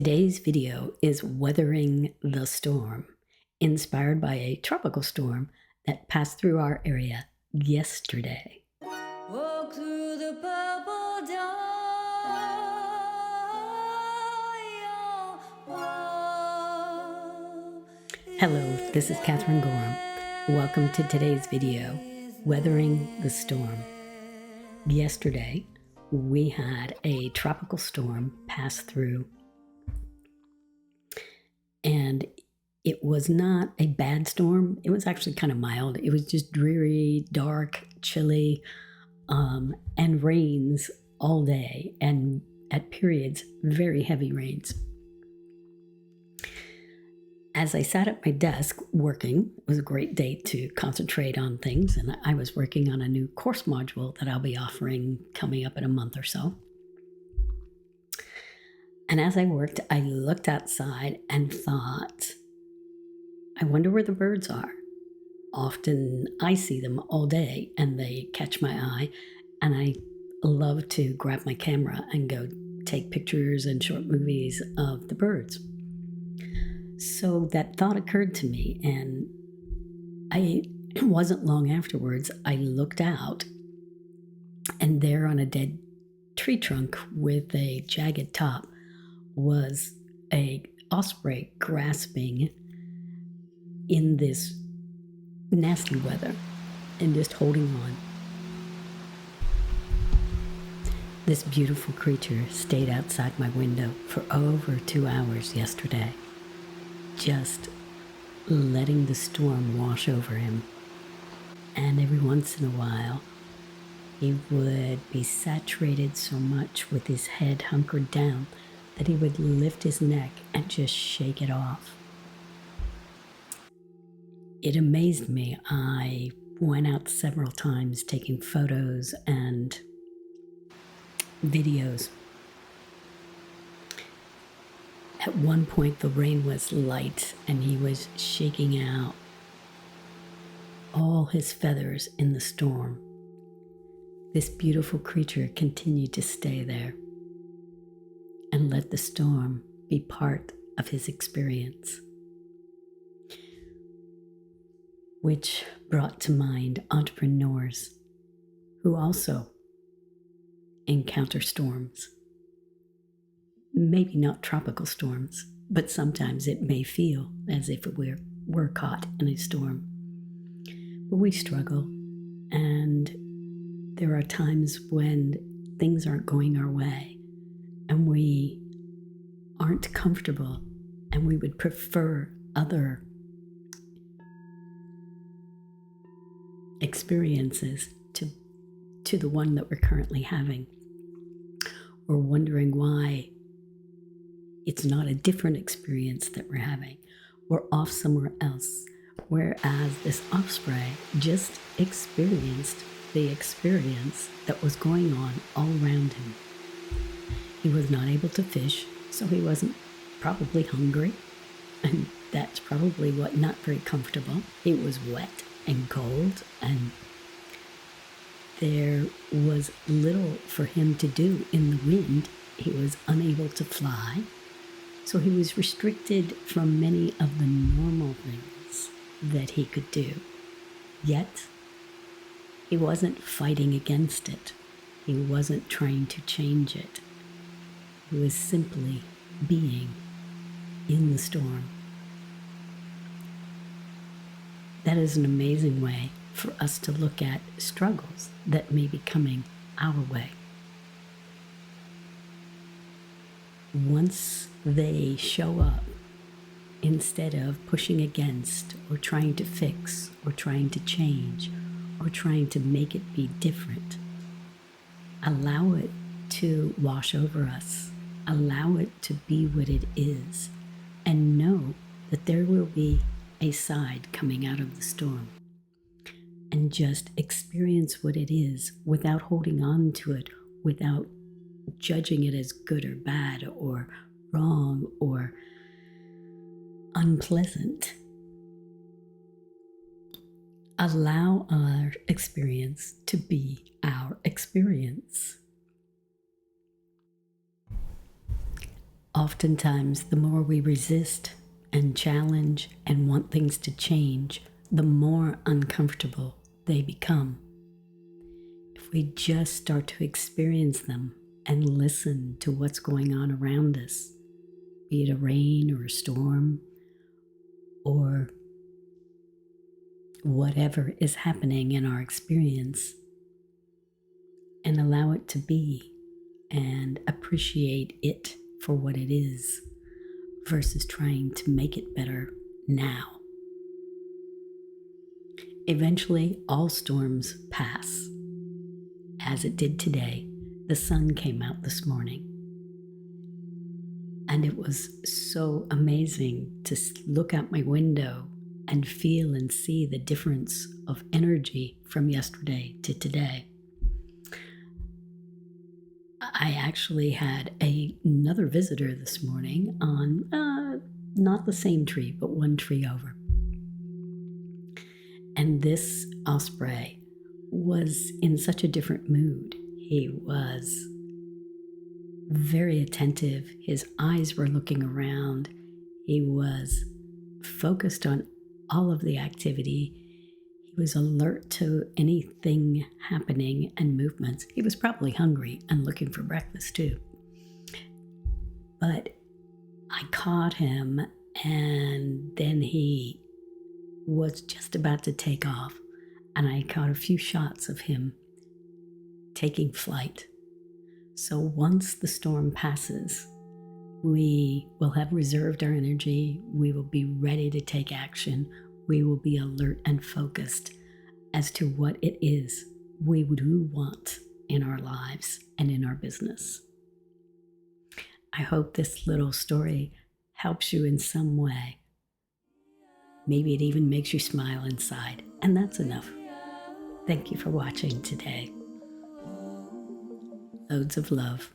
Today's video is Weathering the Storm, inspired by a tropical storm that passed through our area yesterday. Walk through the purple dawn. Hello, this is Kathryn Gorham. Welcome to today's video, Weathering the Storm. Yesterday, we had a tropical storm pass through, and it was not a bad storm. It was actually kind of mild. It was just dreary, dark, chilly, and rains all day, and at periods, very heavy rains. As I sat at my desk working, it was a great day to concentrate on things, and I was working on a new course module that I'll be offering coming up in a month or so. And as I worked, I looked outside and thought, I wonder where the birds are. Often I see them all day and they catch my eye, and I love to grab my camera and go take pictures and short movies of the birds. So that thought occurred to me, and it wasn't long afterwards, I looked out, and there on a dead tree trunk with a jagged top was a osprey grasping in this nasty weather and just holding on. This beautiful creature stayed outside my window for over 2 hours yesterday, just letting the storm wash over him. And every once in a while, he would be saturated so much with his head hunkered down that he would lift his neck and just shake it off. It amazed me. I went out several times taking photos and videos. At one point, the rain was light and he was shaking out all his feathers in the storm. This beautiful creature continued to stay there and let the storm be part of his experience, which brought to mind entrepreneurs who also encounter storms. Maybe not tropical storms, but sometimes it may feel as if we're caught in a storm. But we struggle, and there are times when things aren't going our way, and we aren't comfortable, and we would prefer other experiences to the one that we're currently having. We're wondering why it's not a different experience that we're having. We're off somewhere else. Whereas this osprey just experienced the experience that was going on all around him. He was not able to fish, so he wasn't probably hungry, and that's probably what not very comfortable. It was wet and cold, and there was little for him to do in the wind. He was unable to fly, so he was restricted from many of the normal things that he could do. Yet, he wasn't fighting against it. He wasn't trying to change it. He was simply being in the storm. That is an amazing way for us to look at struggles that may be coming our way. Once they show up, instead of pushing against or trying to fix or trying to change or trying to make it be different, allow it to wash over us. Allow it to be what it is, and know that there will be a side coming out of the storm. And just experience what it is without holding on to it, without judging it as good or bad or wrong or unpleasant. Allow our experience to be our experience. Oftentimes, the more we resist and challenge and want things to change, the more uncomfortable they become. If we just start to experience them and listen to what's going on around us, be it a rain or a storm or whatever is happening in our experience, and allow it to be and appreciate it for what it is versus trying to make it better now. Eventually, all storms pass. As it did today, the sun came out this morning. And it was so amazing to look out my window and feel and see the difference of energy from yesterday to today. I actually had another visitor this morning on not the same tree, but one tree over. And this Osprey was in such a different mood. He was very attentive. His eyes were looking around. He was focused on all of the activity. He was alert to anything happening and movements. He was probably hungry and looking for breakfast too. But I caught him, and then he was just about to take off, and I caught a few shots of him taking flight. So once the storm passes, we will have reserved our energy. We will be ready to take action. We will be alert and focused as to what it is we do want in our lives and in our business. I hope this little story helps you in some way. Maybe it even makes you smile inside, and that's enough. Thank you for watching today. Loads of love.